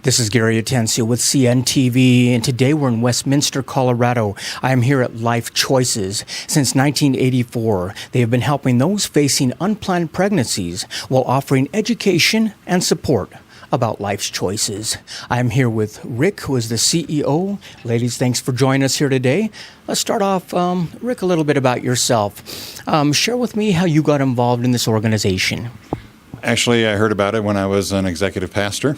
This is Gary Atencio with CNTV, and today we're in Westminster, Colorado. I am here at Life Choices. Since 1984, they have been helping those facing unplanned pregnancies while offering education and support about life's choices. I'm here with Rick, who is the CEO. Ladies, thanks for joining us here today. Let's start off, Rick, a little bit about yourself. Share with me how you got involved in this organization. Actually, I heard about it when I was an executive pastor,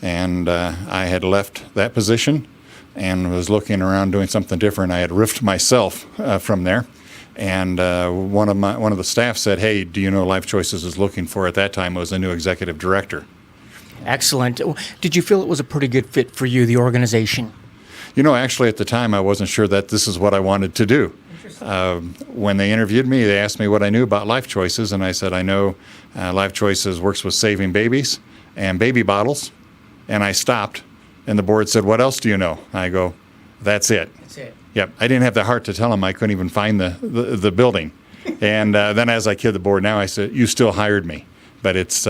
and I had left that position and was looking around doing something different. I had riffed myself from there, and one of the staff said, "Hey, do you know Life Choices is looking for?" At that time, it was a new executive director. Excellent. Did you feel it was a pretty good fit for you, the organization? You know, actually, at the time, I wasn't sure that this is what I wanted to do. When they interviewed me, they asked me what I knew about Life Choices, and I said, I know Life Choices works with saving babies and baby bottles. And I stopped, and the board said, "What else do you know?" I go, "That's it." That's it. Yep. I didn't have the heart to tell them I couldn't even find the building. And then as I kid the board now, I said, "You still hired me." But it's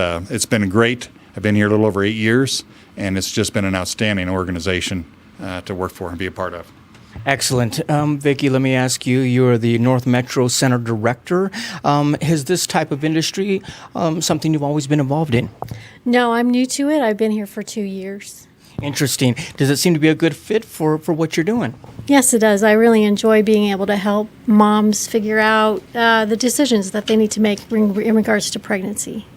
been great. I've been here a little over 8 years, and it's just been an outstanding organization to work for and be a part of. Excellent. Vicki, let me ask you, you're the North Metro Center Director. Is this type of industry something you've always been involved in? No, I'm new to it. I've been here for 2 years. Interesting. Does it seem to be a good fit for what you're doing? Yes, it does. I really enjoy being able to help moms figure out the decisions that they need to make in regards to pregnancy.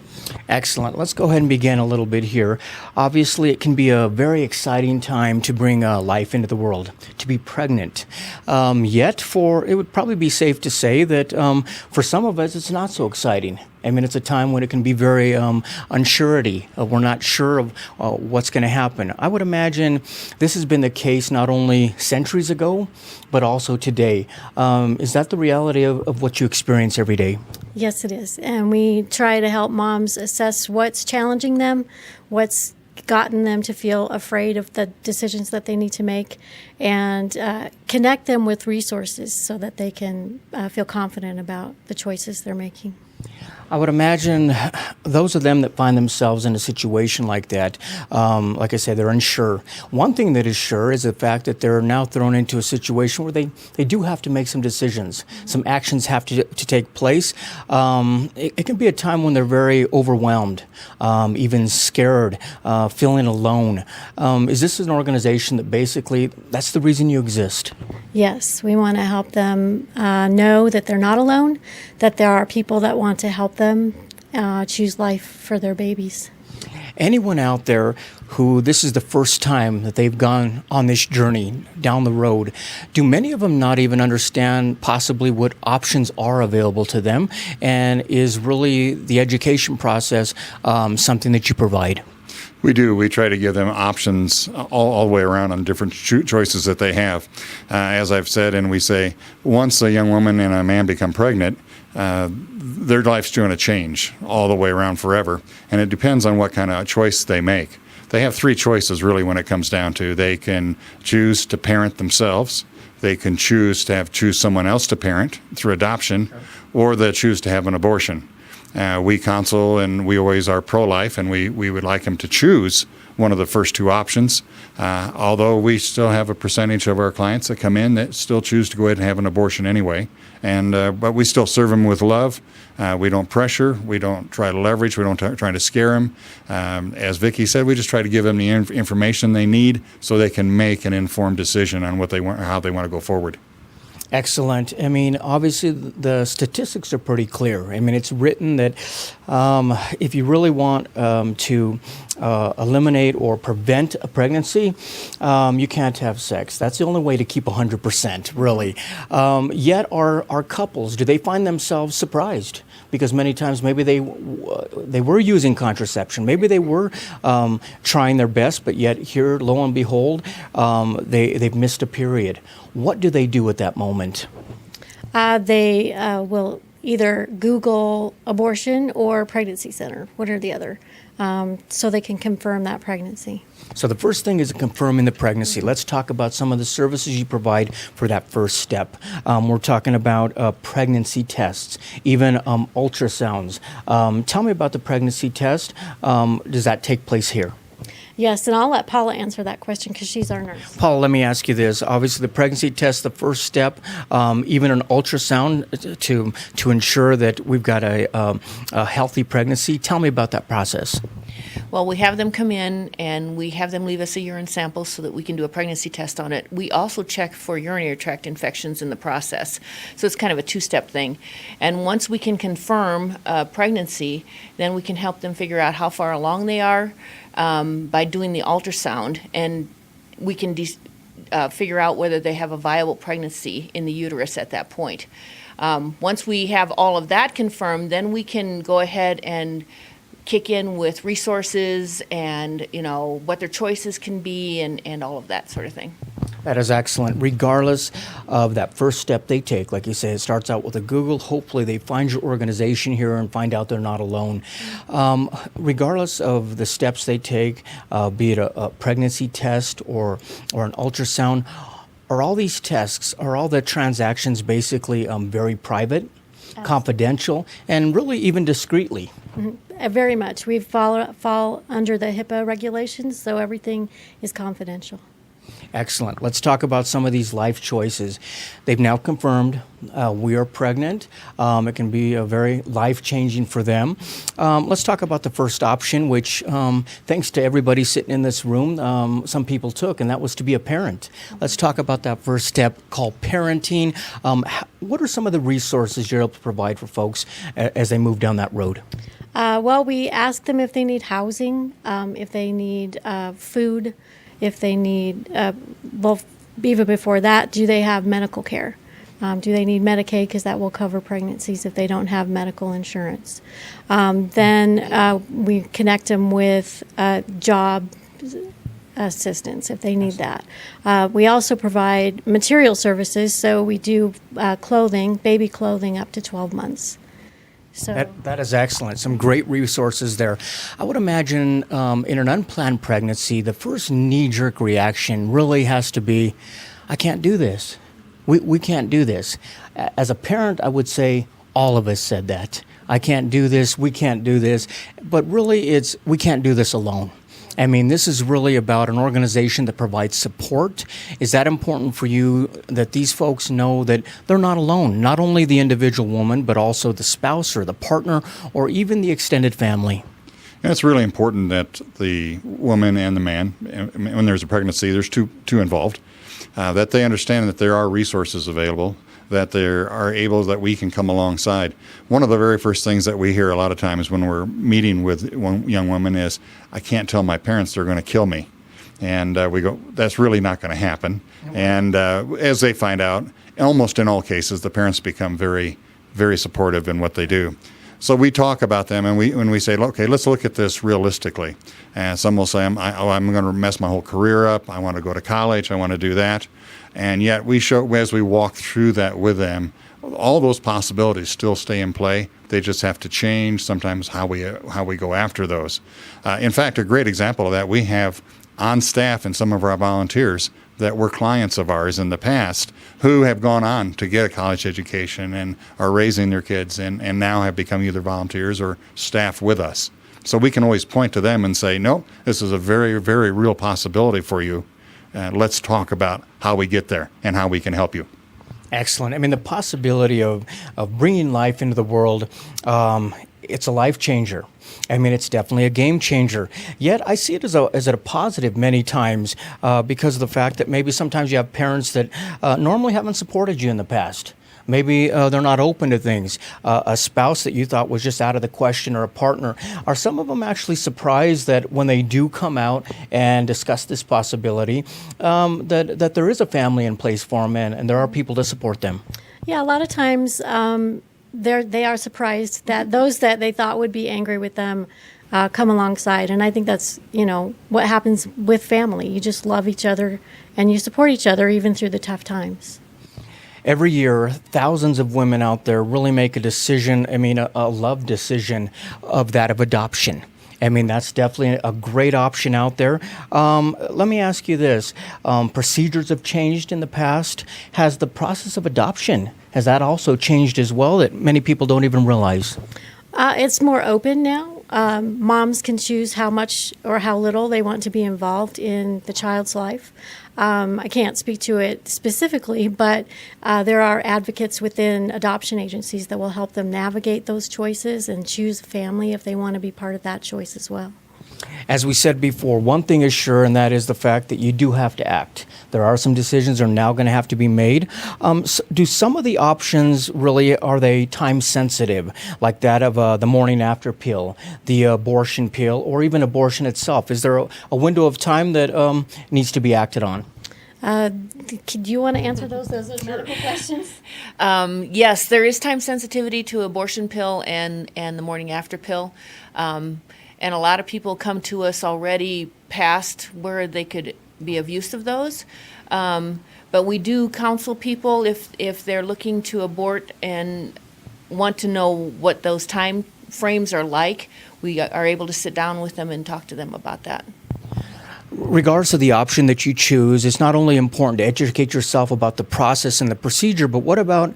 Excellent. Let's go ahead and begin a little bit here. Obviously, it can be a very exciting time to bring life into the world, to be pregnant. Yet, it would probably be safe to say that for some of us, it's not so exciting. I mean, it's a time when it can be very unsurety. We're not sure of what's going to happen. I would imagine this has been the case not only centuries ago, but also today. Is that the reality of what you experience every day? Yes, it is. And we try to help moms assess what's challenging them, what's gotten them to feel afraid of the decisions that they need to make, and connect them with resources so that they can feel confident about the choices they're making. I would imagine those of them that find themselves in a situation like that, like I said, they're unsure. One thing that is sure is the fact that they're now thrown into a situation where they do have to make some decisions. Some actions have to take place. It can be a time when they're very overwhelmed, even scared, feeling alone. Is this an organization that basically, that's the reason you exist? Yes, we want to help them know that they're not alone, that there are people that want to help them choose life for their babies. Anyone out there who this is the first time that they've gone on this journey down the road, do many of them not even understand possibly what options are available to them? And is really the education process something that you provide? We do. We try to give them options all the way around on different choices that they have. As I've said, and we say, once a young woman and a man become pregnant, their life's going to change all the way around forever. And it depends on what kind of choice they make. They have 3 choices, really, when it comes down to. They can choose to parent themselves. They can choose to choose someone else to parent through adoption, or they choose to have an abortion. We counsel, and we always are pro-life, and we would like them to choose one of the first 2 options, although we still have a percentage of our clients that come in that still choose to go ahead and have an abortion anyway. But we still serve them with love. We don't pressure. We don't try to leverage. We don't try to scare them. As Vicki said, we just try to give them the information they need so they can make an informed decision on what they want, how they want to go forward. Excellent. I mean, obviously, the statistics are pretty clear. I mean, it's written that if you really want to eliminate or prevent a pregnancy, you can't have sex. That's the only way to keep 100%, really. Yet, our couples, do they find themselves surprised? Because many times maybe they were using contraception, maybe they were trying their best, but yet here, lo and behold, they've missed a period. What do they do at that moment? They will either Google abortion or pregnancy center, one or the other, so they can confirm that pregnancy. So the first thing is confirming the pregnancy. Let's talk about some of the services you provide for that first step. We're talking about pregnancy tests, even ultrasounds. Tell me about the pregnancy test. Does that take place here? Yes, and I'll let Paula answer that question because she's our nurse. Paul, let me ask you this. Obviously, the pregnancy test, the first step, even an ultrasound to ensure that we've got a healthy pregnancy. Tell me about that process. Well, we have them come in and we have them leave us a urine sample so that we can do a pregnancy test on it. We also check for urinary tract infections in the process. So it's kind of a two-step thing. And once we can confirm pregnancy, then we can help them figure out how far along they are by doing the ultrasound. And we can figure out whether they have a viable pregnancy in the uterus at that point. Once we have all of that confirmed, then we can go ahead and kick in with resources and, what their choices can be and all of that sort of thing. That is excellent. Regardless of that first step they take, like you say, it starts out with a Google. Hopefully they find your organization here and find out they're not alone. Regardless of the steps they take, be it a pregnancy test or an ultrasound, are all these tests, are all the transactions basically very private, confidential, and really even discreetly? Very much. We fall under the HIPAA regulations, so everything is confidential. Excellent. Let's talk about some of these life choices. They've now confirmed we are pregnant. It can be a very life-changing for them. Let's talk about the first option, which, thanks to everybody sitting in this room, some people took, and that was to be a parent. Let's talk about that first step called parenting. What are some of the resources you're able to provide for folks as they move down that road? Well, we ask them if they need housing, if they need food, if they need, well, even before that, do they have medical care? Do they need Medicaid? Because that will cover pregnancies if they don't have medical insurance. Then we connect them with job assistance if they need that. We also provide material services, so we do clothing, baby clothing up to 12 months. So That is excellent. Some great resources there. I would imagine in an unplanned pregnancy, the first knee-jerk reaction really has to be, I can't do this. We can't do this. As a parent, I would say all of us said that. I can't do this. We can't do this. But really, it's we can't do this alone. I mean, this is really about an organization that provides support. Is that important for you, that these folks know that they're not alone, not only the individual woman, but also the spouse or the partner or even the extended family? And it's really important that the woman and the man, when there's a pregnancy, there's two involved, that they understand that there are resources available, that there are able, that we can come alongside. One of the very first things that we hear a lot of times when we're meeting with one young woman is, I can't tell my parents, they're going to kill me. And we go, that's really not going to happen. And as they find out, almost in all cases, the parents become very, very supportive in what they do. So we talk about them, and when we say, okay, let's look at this realistically. And some will say, I'm going to mess my whole career up. I want to go to college. I want to do that. And yet we show, as we walk through that with them, all those possibilities still stay in play. They just have to change sometimes how we go after those. In fact, a great example of that, we have on staff and some of our volunteers that were clients of ours in the past who have gone on to get a college education and are raising their kids and now have become either volunteers or staff with us. So we can always point to them and say, no, this is a very, very real possibility for you. Let's talk about how we get there and how we can help you. Excellent. I mean, the possibility of bringing life into the world, it's a life changer. I mean, it's definitely a game changer. Yet I see it as a positive many times because of the fact that maybe sometimes you have parents that normally haven't supported you in the past. Maybe they're not open to things. A spouse that you thought was just out of the question, or a partner. Are some of them actually surprised that when they do come out and discuss this possibility, that there is a family in place for them and there are people to support them? yeah, a lot of times they are surprised that those that they thought would be angry with them come alongside. And I think that's, what happens with family. You just love each other and you support each other even through the tough times. Every year, thousands of women out there really make a decision, a love decision of adoption. I mean, that's definitely a great option out there. Let me ask you this. Procedures have changed in the past. Has the process of adoption, has that also changed as well that many people don't even realize? It's more open now. moms can choose how much or how little they want to be involved in the child's life. I can't speak to it specifically, but there are advocates within adoption agencies that will help them navigate those choices and choose a family if they want to be part of that choice as well. As we said before, one thing is sure, and that is the fact that you do have to act. There are some decisions that are now going to have to be made. Do some of the options really, are they time sensitive, like that of the morning after pill, the abortion pill, or even abortion itself? Is there a window of time that needs to be acted on? Do you want to answer those? Those are medical questions. Yes, there is time sensitivity to abortion pill and the morning after pill. And a lot of people come to us already past where they could be of use of those. But we do counsel people if they're looking to abort and want to know what those time frames are like. We are able to sit down with them and talk to them about that. Regardless of the option that you choose, it's not only important to educate yourself about the process and the procedure, but what about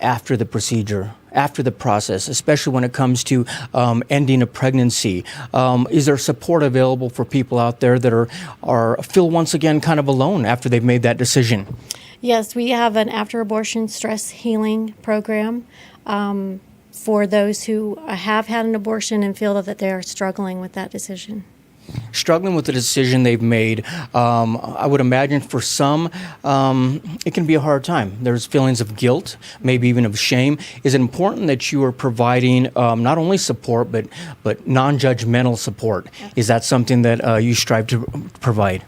after the procedure, after the process, especially when it comes to ending a pregnancy? Is there support available for people out there that are feel once again kind of alone after they've made that decision? Yes, we have an after-abortion stress healing program for those who have had an abortion and feel that they are struggling with that decision. Struggling with the decision they've made, I would imagine for some, it can be a hard time. There's feelings of guilt, maybe even of shame. Is it important that you are providing not only support, but non-judgmental support? Is that something that you strive to provide?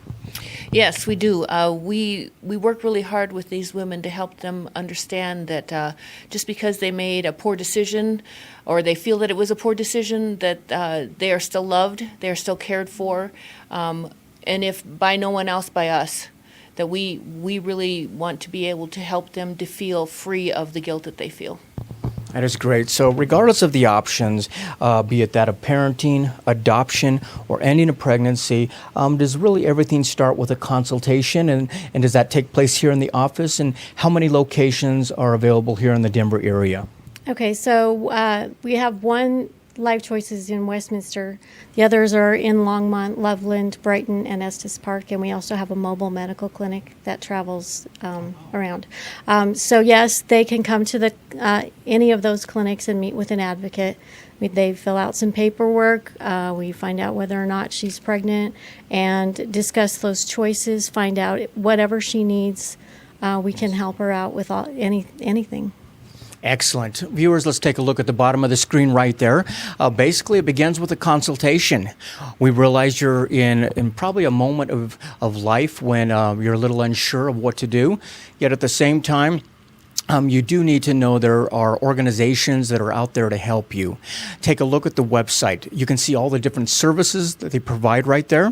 Yes, we do. We work really hard with these women to help them understand that just because they made a poor decision or they feel that it was a poor decision, that they are still loved, they are still cared for, and if by no one else, by us, that we really want to be able to help them to feel free of the guilt that they feel. That is great. So regardless of the options, be it that of parenting, adoption, or ending a pregnancy, does really everything start with a consultation? And does that take place here in the office? And how many locations are available here in the Denver area? Okay, so we have one Life Choices in Westminster. The others are in Longmont, Loveland, Brighton, and Estes Park, and we also have a mobile medical clinic that travels around. So yes, they can come to the any of those clinics and meet with an advocate. They fill out some paperwork. We find out whether or not she's pregnant and discuss those choices, find out whatever she needs. We can help her out with anything. Excellent. Viewers, let's take a look at the bottom of the screen right there. Basically, it begins with a consultation. We realize you're in probably a moment of life when you're a little unsure of what to do. Yet at the same time, you do need to know there are organizations that are out there to help you. Take a look at the website. You can see all the different services that they provide right there.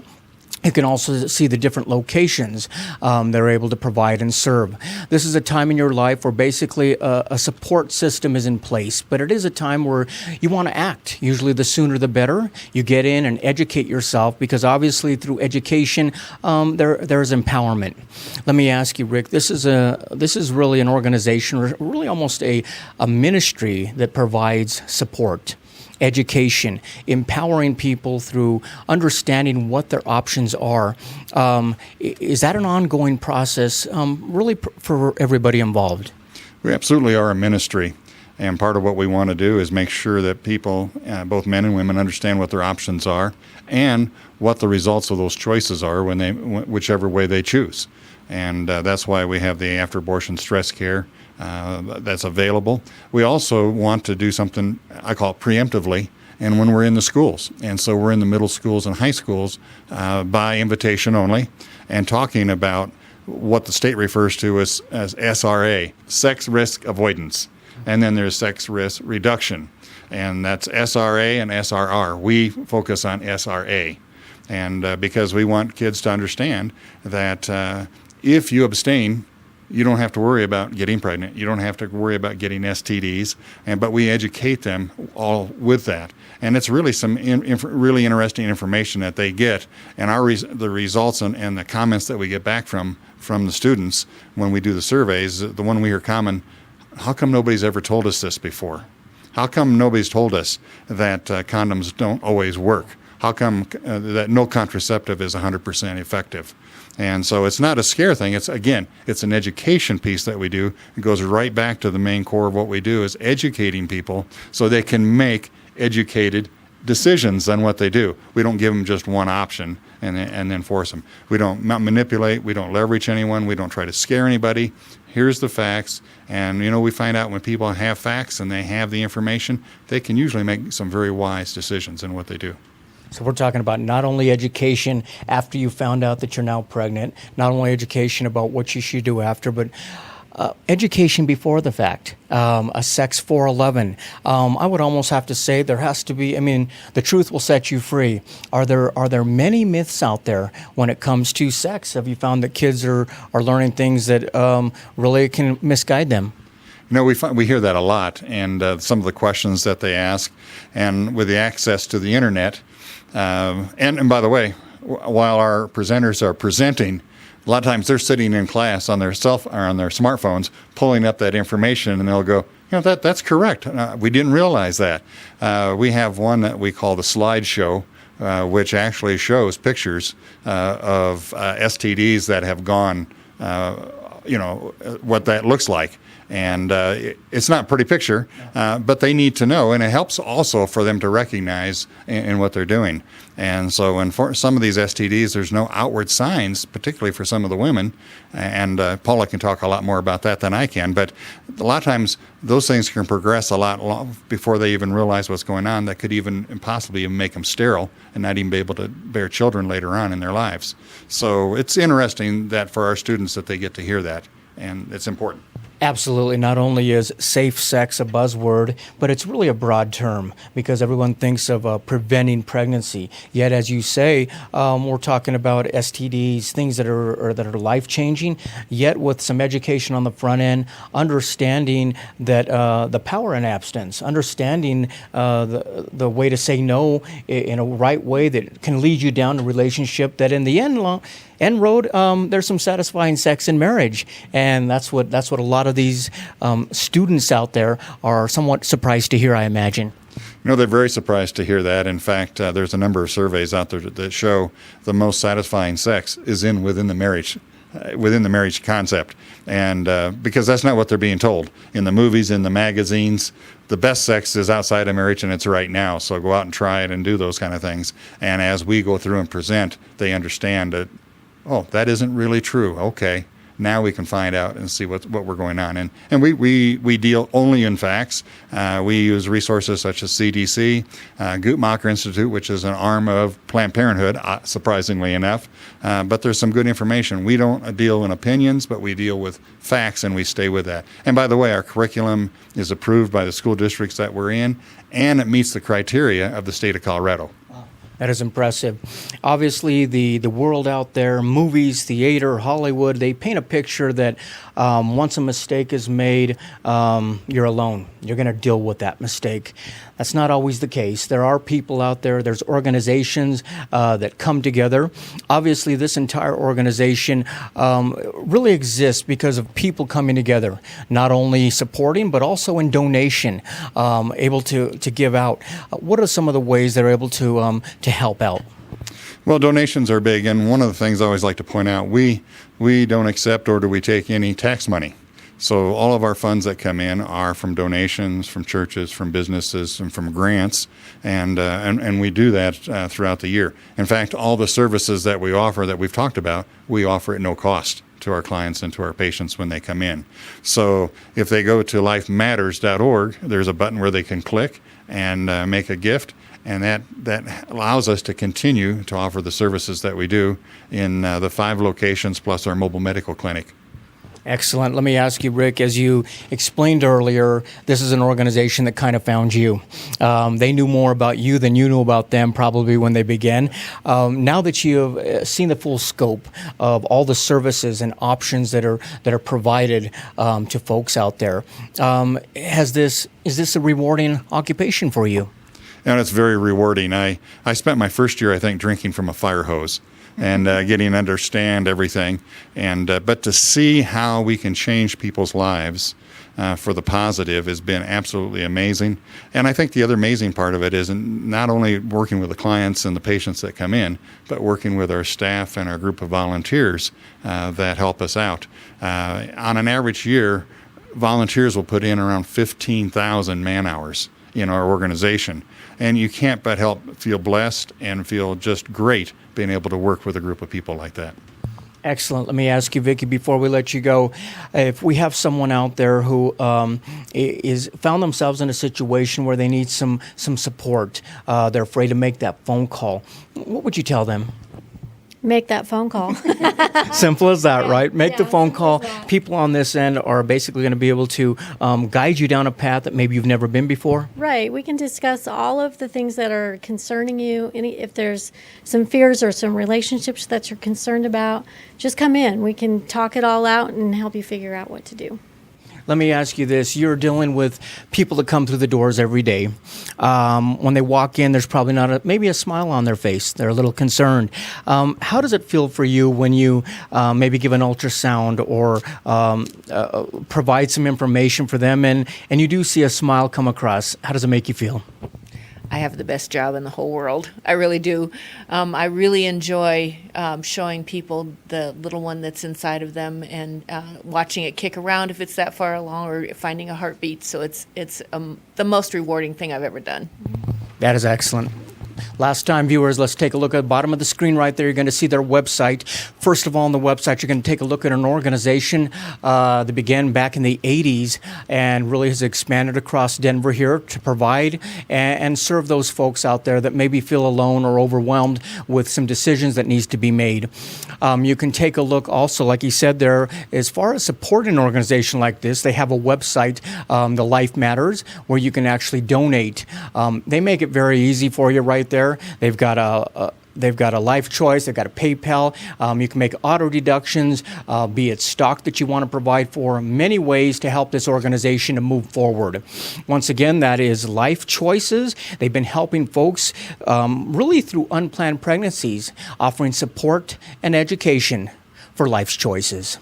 You can also see the different locations they're able to provide and serve. This is a time in your life where basically a support system is in place, but it is a time where you want to act. Usually the sooner the better. You get in and educate yourself, because obviously through education there's empowerment. Let me ask you, Rick, this is really an organization, or really almost a ministry that provides support, education, empowering people through understanding what their options are. Is that an ongoing process really for everybody involved? We absolutely are a ministry. And part of what we want to do is make sure that people, both men and women, understand what their options are and what the results of those choices are whichever way they choose. And that's why we have the after-abortion stress care that's available. We also want to do something I call preemptively, and when we're in the schools. And so we're in the middle schools and high schools by invitation only, and talking about what the state refers to as SRA, sex risk avoidance. And then there's sex risk reduction, and that's SRA and SRR. We focus on SRA, and because we want kids to understand that if you abstain, you don't have to worry about getting pregnant. You don't have to worry about getting STDs, but we educate them all with that. And it's really some really interesting information that they get, and the results and the comments that we get back from the students when we do the surveys. The one we hear common: how come nobody's ever told us this before? How come nobody's told us that condoms don't always work? How come that no contraceptive is 100% effective? And so it's not a scare thing. It's an education piece that we do. It goes right back to the main core of what we do, is educating people so they can make educated decisions on what they do. We don't give them just one option and then force them. We don't manipulate. We don't leverage anyone. We don't try to scare anybody. Here's the facts. And, we find out when people have facts and they have the information, they can usually make some very wise decisions in what they do. So we're talking about not only education after you found out that you're now pregnant, not only education about what you should do after, but education before the fact, a sex 411. I would almost have to say there has to be, the truth will set you free. Are there many myths out there when it comes to sex? Have you found that kids are learning things that really can misguide them? We hear that a lot, and some of the questions that they ask, and with the access to the internet, and by the way, while our presenters are presenting, a lot of times they're sitting in class on their on their smartphones, pulling up that information, and they'll go, that's correct. We didn't realize that. We have one that we call the slideshow, which actually shows pictures of STDs that have gone, what that looks like. And it's not a pretty picture, but they need to know, and it helps also for them to recognize in what they're doing. And so for some of these STDs, there's no outward signs, particularly for some of the women, and Paula can talk a lot more about that than I can, but a lot of times those things can progress a lot before they even realize what's going on. That could even possibly even make them sterile and not even be able to bear children later on in their lives. So it's interesting that for our students that they get to hear that, and it's important. Absolutely. Not only is safe sex a buzzword, but it's really a broad term because everyone thinks of preventing pregnancy. Yet, as you say, we're talking about STDs, things that are life-changing, yet with some education on the front end, understanding that the power in abstinence, understanding the way to say no in a right way that can lead you down a relationship that in the end road, there's some satisfying sex in marriage, and that's what a lot of these students out there are somewhat surprised to hear, I imagine. They're very surprised to hear that. In fact, there's a number of surveys out there that show the most satisfying sex is within the marriage concept, and because that's not what they're being told in the movies, in the magazines. The best sex is outside of marriage, and it's right now. So go out and try it and do those kind of things. And as we go through and present, they understand that. Oh, that isn't really true. Okay, now we can find out and see what we're going on. And we deal only in facts. We use resources such as CDC, Guttmacher Institute, which is an arm of Planned Parenthood, surprisingly enough. But there's some good information. We don't deal in opinions, but we deal with facts, and we stay with that. And by the way, our curriculum is approved by the school districts that we're in, and it meets the criteria of the state of Colorado. That is impressive. Obviously, the world out there, movies, theater, Hollywood, they paint a picture that once a mistake is made, you're alone. You're going to deal with that mistake. That's not always the case. There are people out there, there's organizations that come together. Obviously, this entire organization really exists because of people coming together, not only supporting, but also in donation, able to give out. What are some of the ways they're able to help out? Well, donations are big, and one of the things I always like to point out, we don't accept or do we take any tax money. So all of our funds that come in are from donations, from churches, from businesses, and from grants, and we do that throughout the year. In fact, all the services that we offer that we've talked about, we offer at no cost to our clients and to our patients when they come in. So if they go to lifematters.org, there's a button where they can click and make a gift. And that allows us to continue to offer the services that we do in the 5 locations plus our mobile medical clinic. Excellent. Let me ask you, Rick, as you explained earlier, this is an organization that kind of found you. They knew more about you than you knew about them probably when they began. Now that you have seen the full scope of all the services and options that are provided to folks out there, is this a rewarding occupation for you? And it's very rewarding. I spent my first year, I think, drinking from a fire hose. and getting to understand everything. And but to see how we can change people's lives for the positive has been absolutely amazing. And I think the other amazing part of it is not only working with the clients and the patients that come in, but working with our staff and our group of volunteers that help us out. On an average year, volunteers will put in around 15,000 man hours in our organization. And you can't but help feel blessed and feel just great being able to work with a group of people like that. Excellent. Let me ask you, Vicki, before we let you go, if we have someone out there who is found themselves in a situation where they need some support, they're afraid to make that phone call, what would you tell them? Make that phone call. Simple as that, right? Make the phone simple call. as that. People on this end are basically going to be able to guide you down a path that maybe you've never been before. Right. We can discuss all of the things that are concerning you. If there's some fears or some relationships that you're concerned about, just come in. We can talk it all out and help you figure out what to do. Let me ask you this. You're dealing with people that come through the doors every day. When they walk in, there's probably not maybe a smile on their face. They're a little concerned. How does it feel for you when you maybe give an ultrasound or provide some information for them and you do see a smile come across? How does it make you feel? I have the best job in the whole world. I really do. I really enjoy showing people the little one that's inside of them and watching it kick around if it's that far along, or finding a heartbeat. So it's the most rewarding thing I've ever done. That is excellent. Last time, viewers, let's take a look at the bottom of the screen right there. You're going to see their website. First of all, on the website, you're going to take a look at an organization that began back in the 80s and really has expanded across Denver here to provide and serve those folks out there that maybe feel alone or overwhelmed with some decisions that needs to be made. You can take a look also, like he said there, as far as supporting an organization like this, they have a website, the Life Matters, where you can actually donate. They make it very easy for you right there. They've got a Life Choice. They've got a PayPal. You can make auto deductions, be it stock that you want to provide for. Many ways to help this organization to move forward. Once again, that is Life Choices. They've been helping folks really through unplanned pregnancies, offering support and education for life's choices.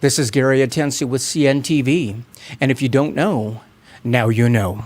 This is Gary Atencio with CNTV. And if you don't know, now you know.